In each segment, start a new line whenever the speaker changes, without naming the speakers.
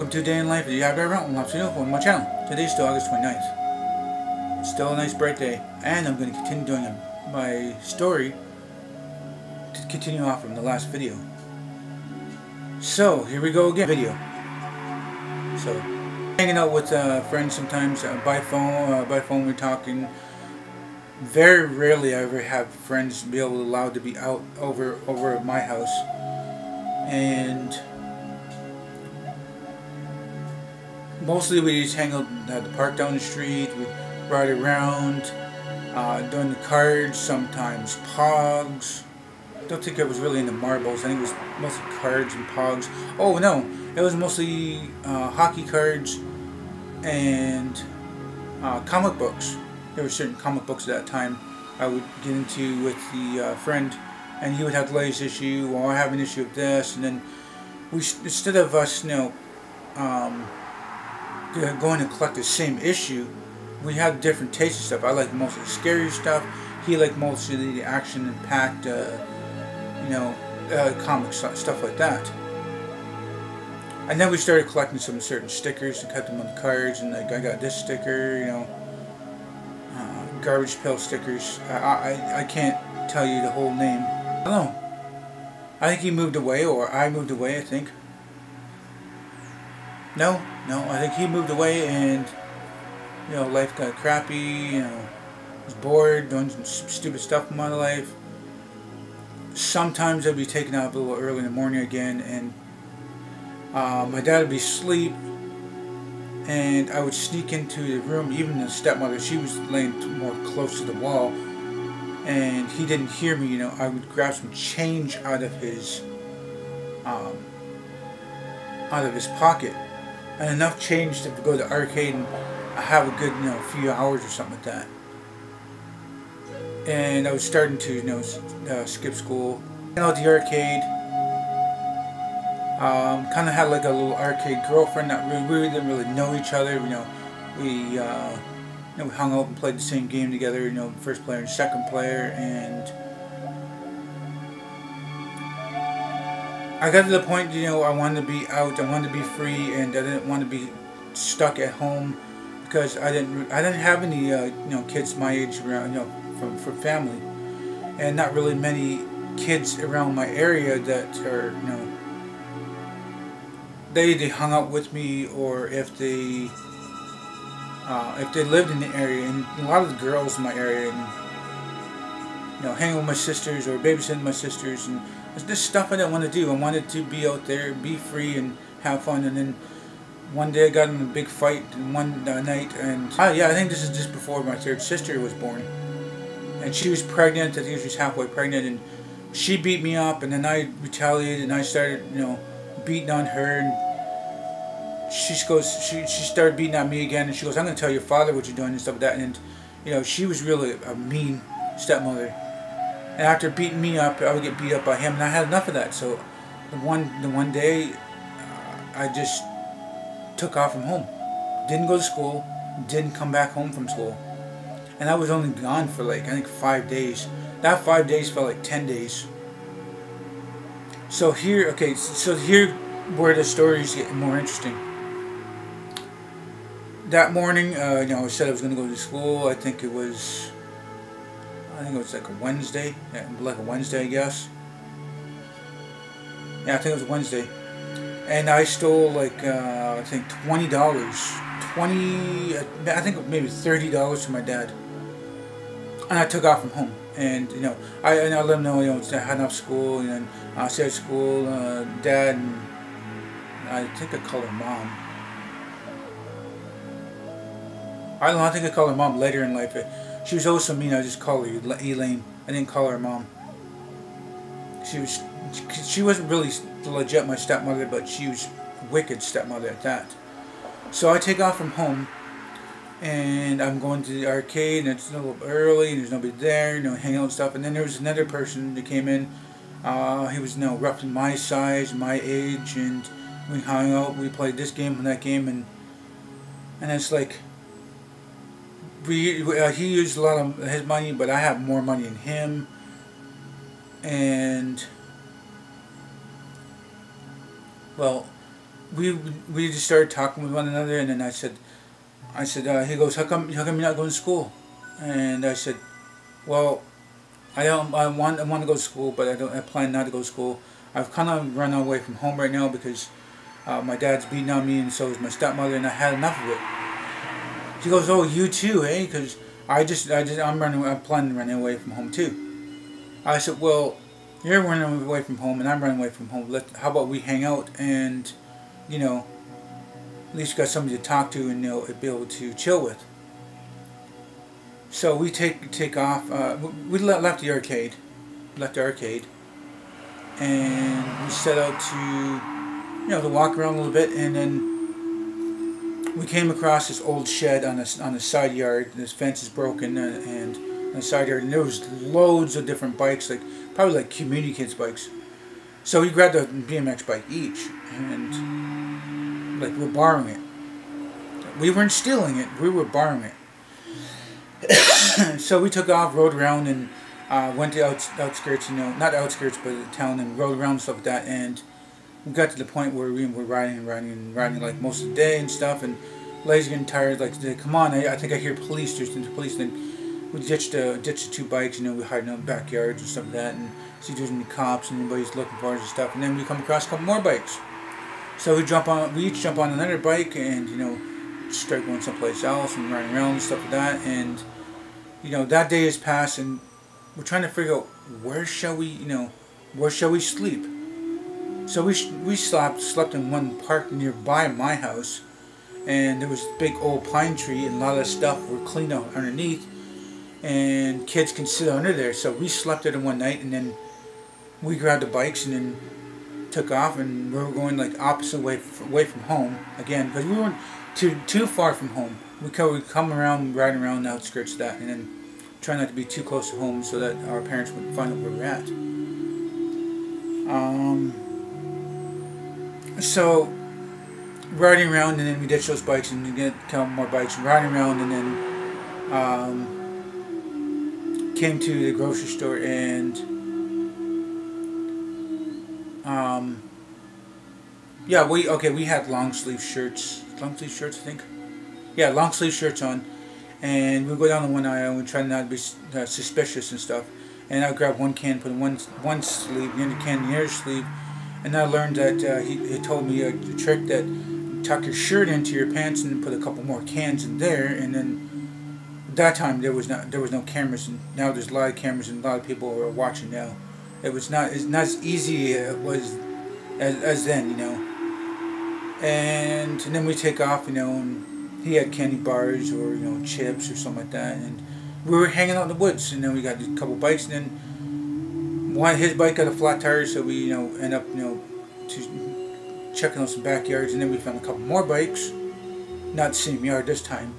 Welcome to Day in Life with the Aboriginal LostPhoenixWolf on my channel. Today's still August 29th. It's still a nice bright day, and I'm going to continue doing my story to continue off from the last video. So, here we go again. So, hanging out with friends sometimes by phone we're talking. Very rarely I ever have friends be allowed to be out over at my house. And mostly we just hang out at the park down the street, we ride around, doing the cards, sometimes pogs. I don't think I was really into marbles, I think it was mostly cards and pogs. Oh no, it was mostly hockey cards and comic books. There were certain comic books at that time I would get into with the friend, and he would have the latest issue, or I have an issue of this, and then we, instead of us, going to collect the same issue, we had different tastes of stuff. I like mostly the scary stuff. He liked mostly the action-packed, comics, stuff like that. And then we started collecting some certain stickers and cut them on the cards. And like, I got this sticker, garbage pail stickers. I can't tell you the whole name. I don't know. I think he moved away, or I moved away. I think. No, I think he moved away, and life got crappy. Was bored, doing some stupid stuff in my life. Sometimes I'd be taken out a little early in the morning again, and my dad would be asleep, and I would sneak into the room. Even the stepmother, she was laying more close to the wall, and he didn't hear me. I would grab some change out of his pocket. And enough change to go to the arcade and have a good, few hours or something like that. And I was starting to, skip school. At the arcade. Kind of had like a little arcade girlfriend. Not really, we didn't really know each other. We hung out and played the same game together. First player and second player, and I got to the point, I wanted to be out, I wanted to be free, and I didn't want to be stuck at home because I didn't have any, kids my age around, for family, and not really many kids around my area that are, they hung out with me, or if they lived in the area. And a lot of the girls in my area, and hanging with my sisters or babysitting my sisters, and this stuff I didn't want to do. I wanted to be out there, be free, and have fun. And then one day I got in a big fight one night, and I think this is just before my third sister was born, and she was pregnant. I think she was halfway pregnant, and she beat me up, and then I retaliated, and I started beating on her, and she started beating on me again, and she goes, "I'm going to tell your father what you're doing," and stuff like that. And she was really a mean stepmother. And after beating me up, I would get beat up by him, and I had enough of that. So the one day, I just took off from home. Didn't go to school, didn't come back home from school. And I was only gone for I think 5 days. That 5 days felt like 10 days. So here where the stories get more interesting. That morning, I said I was going to go to school. I think it was like a Wednesday. Yeah, like a Wednesday, I guess. Yeah, I think it was a Wednesday. And I stole I think $20. I think maybe $30 from my dad. And I took off from home. And I let him know I had enough school, and then I stayed at school. Dad, and I think I called her mom. I don't know, I think I called her mom later in life. She was always so mean, I just called her Elaine. I didn't call her mom. She wasn't really legit my stepmother, but she was a wicked stepmother at that. So I take off from home, and I'm going to the arcade, and it's a little early, and there's nobody there, hanging out and stuff. And then there was another person that came in. He was roughly my size, my age, and we hung out. We played this game and that game, and it's like, he used a lot of his money, but I have more money than him. And well, we just started talking with one another, and then I said, he goes, how come you're not going to school? And I said, well, I want to go to school, but I plan not to go to school. I've kind of run away from home right now because my dad's beating on me, and so is my stepmother, and I had enough of it. He goes, oh, you too, eh? Because I'm planning to run away from home too. I said, well, you're running away from home, and I'm running away from home. How about we hang out and, you know, at least got somebody to talk to and, you know, be able to chill with. So we take off. We left the arcade, and we set out to, you know, to walk around a little bit, and then we came across this old shed on the side yard. This fence is broken, and on the side yard, and there was loads of different bikes, probably like community kids bikes. So we grabbed a BMX bike each, and like we're borrowing it. We weren't stealing it; we were borrowing it. So we took off, rode around, and went to outskirts, you know, not outskirts, but the town, and rode around and stuff like that. And we got to the point where we were riding like most of the day and stuff. And Lay's getting tired, like, come on, I think I hear police. There's police. And then we ditched the 2 bikes, you know, we hiding out in backyards and stuff like that, and see if there's any cops and anybody's looking for us and stuff. And then we come across a couple more bikes. So we each jump on another bike, and, you know, start going someplace else and running around and stuff like that. And, you know, that day has passed, and we're trying to figure out where shall we sleep. So we slept in one park nearby my house, and there was a big old pine tree, and a lot of stuff were cleaned out underneath, and kids can sit under there. So we slept there one night, and then we grabbed the bikes and then took off, and we were going like opposite way from home again, because we weren't too far from home. We come around, riding around the outskirts of that, and then try not to be too close to home so that our parents wouldn't find out where we're at. So riding around, and then we ditched those bikes and we get a couple more bikes, and riding around, and then came to the grocery store, and yeah, we had long sleeve shirts, I think. Yeah, long sleeve shirts on, and we go down to one aisle, and we try not to be suspicious and stuff. And I would grab one can, put in one sleeve, the other can in the other sleeve. And I learned that he told me a trick that you tuck your shirt into your pants and put a couple more cans in there. And then at that time there was no cameras, and now there's a lot of cameras and a lot of people are watching now. It's not as easy as it was as then, you know. And then we take off, you know, and he had candy bars or, you know, chips or something like that, and we were hanging out in the woods. And then we got a couple bikes, and then his bike got a flat tire, so we, you know, end up, you know, checking out some backyards, and then we found a couple more bikes, not the same yard this time,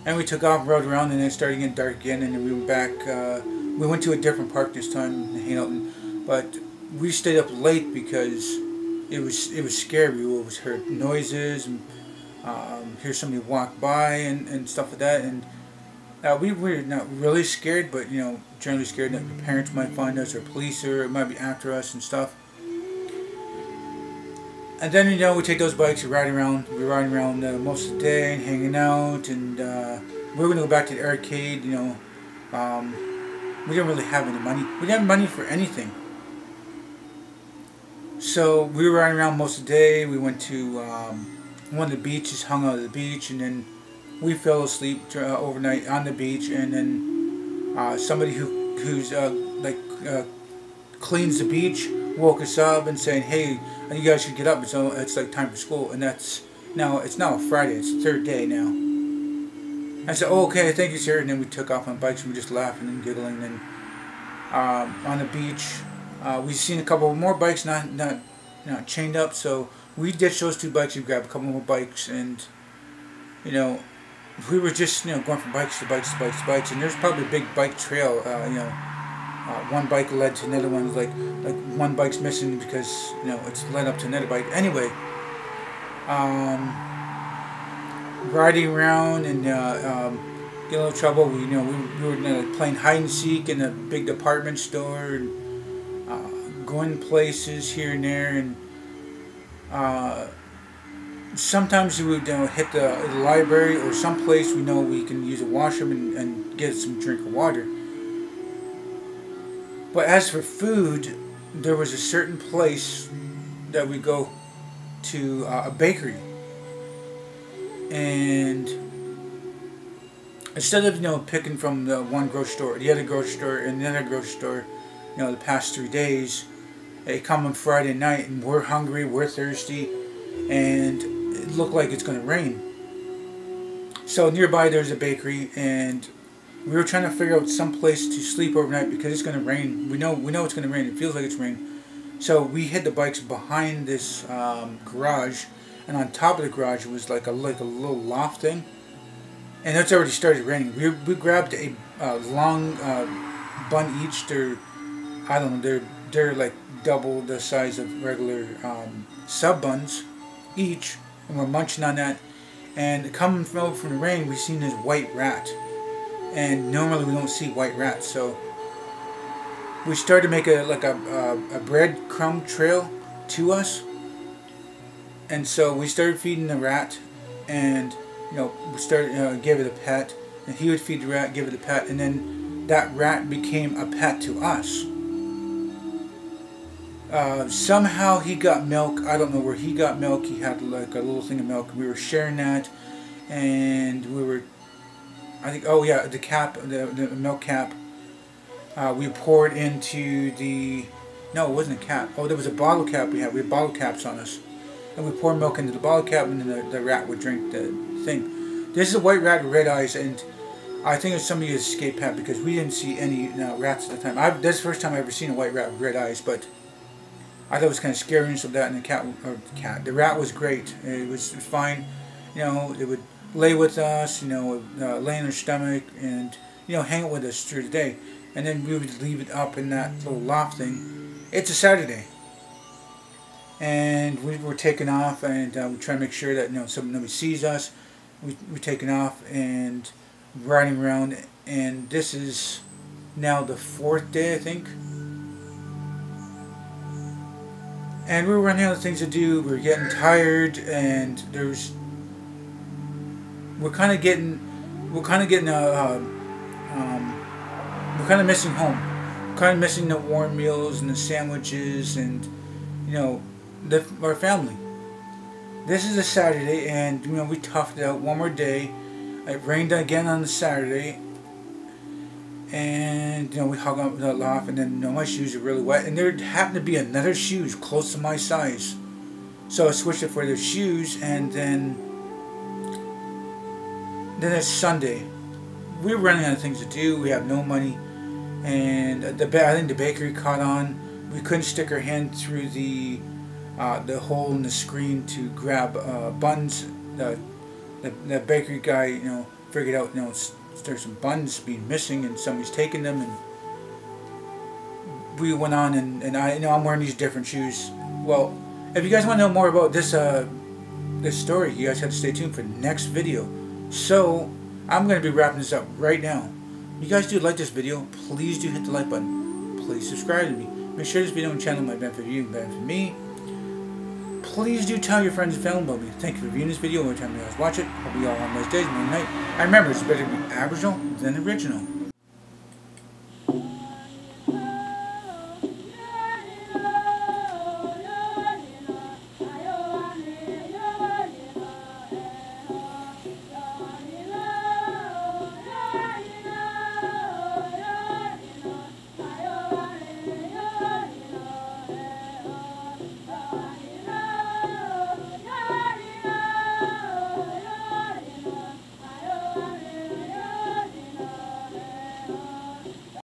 and we took off, rode around, and then it started getting dark again, and then we went back. We went to a different park this time and hang out, but we stayed up late because it was scary. We heard noises and hear somebody walk by and stuff like that, and we were not really scared, but, you know, generally scared that the parents might find us, or police, or it might be after us and stuff. And then, you know, we take those bikes, we're riding around most of the day and hanging out, and we were going to go back to the arcade, you know. We didn't really have any money. We didn't have money for anything. So we were riding around most of the day. We went to one of the beaches, hung out at the beach, and then we fell asleep overnight on the beach. And then somebody who's cleans the beach woke us up and saying, "Hey, you guys should get up. It's like time for school." And it's now a Friday. It's the 3rd day now. I said, "Oh, okay, thank you, sir." And then we took off on bikes, and we were just laughing and giggling. And on the beach, we've seen a couple more bikes not chained up, so we ditched those 2 bikes and grabbed a couple more bikes. And, you know, we were just, you know, going from bikes to bikes to bikes to bikes. And there's probably a big bike trail. You know, one bike led to another one. Like one bike's missing because, you know, it's led up to another bike. Anyway, riding around and get a little trouble. We were playing hide and seek in a big department store, and going places here and there, and sometimes we would hit the library or someplace we know we can use a washroom and get some drink of water. But as for food, there was a certain place that we go to, a bakery, and instead of picking from the one grocery store, the other grocery store, and the other grocery store, the past 3 days, they come on Friday night and we're hungry, we're thirsty, and it looked like it's going to rain. So nearby there's a bakery, and we were trying to figure out some place to sleep overnight because it's going to rain. We know it's going to rain. It feels like it's raining. So we hid the bikes behind this garage, and on top of the garage was like a little loft thing, and it's already started raining. We grabbed a long bun each. I don't know. They're like double the size of regular sub buns each, and we're munching on that. And coming from the rain, we seen this white rat. And normally we don't see white rats, so we started to make a breadcrumb trail to us. And so we started feeding the rat, and we started give it a pet, and he would feed the rat, give it a pet, and then that rat became a pet to us. Somehow he got milk. I don't know where he got milk. He had like a little thing of milk. We were sharing that, and we were, I think, oh yeah, the cap, the milk cap, we poured into the, no, it wasn't a cap. Oh, there was a bottle cap we had. We had bottle caps on us. And we poured milk into the bottle cap, and then the rat would drink the thing. This is a white rat with red eyes, and I think it's somebody's escape hat because we didn't see any rats at the time. That's the first time I ever seen a white rat with red eyes, but I thought it was kind of scary and stuff like that, and the rat was great. It was fine. It would lay with us, lay on our stomach, and hang out with us through the day. And then we would leave it up in that little loft thing. It's a Saturday, and we were taking off, and we try to make sure that nobody sees us. We're taking off and riding around, and this is now the 4th day, I think. And we were running out of things to do. We were getting tired, and we're kind of missing home. We're kind of missing the warm meals and the sandwiches, and our family. This is a Saturday, and we toughed it out one more day. It rained again on the Saturday, and we hung up with that loft, and then my shoes are really wet, and there happened to be another shoes close to my size, so I switched it for their shoes. And then it's Sunday. We were running out of things to do. We have no money, and I think the bakery caught on. We couldn't stick our hand through the hole in the screen to grab buns. The bakery guy figured out there's some buns being missing and somebody's taking them, and we went on, and I'm wearing these different shoes. Well, if you guys want to know more about this story, you guys have to stay tuned for the next video. So I'm going to be wrapping this up right now. If you guys do like this video, please do hit the like button. Please subscribe to me. Make sure this video and channel might benefit you and benefit me. Please do tell your friends and family about me. Thank you for viewing this video every time you guys watch it. Hope you all have nice days, night. And remember, it's better to be Aboriginal than original.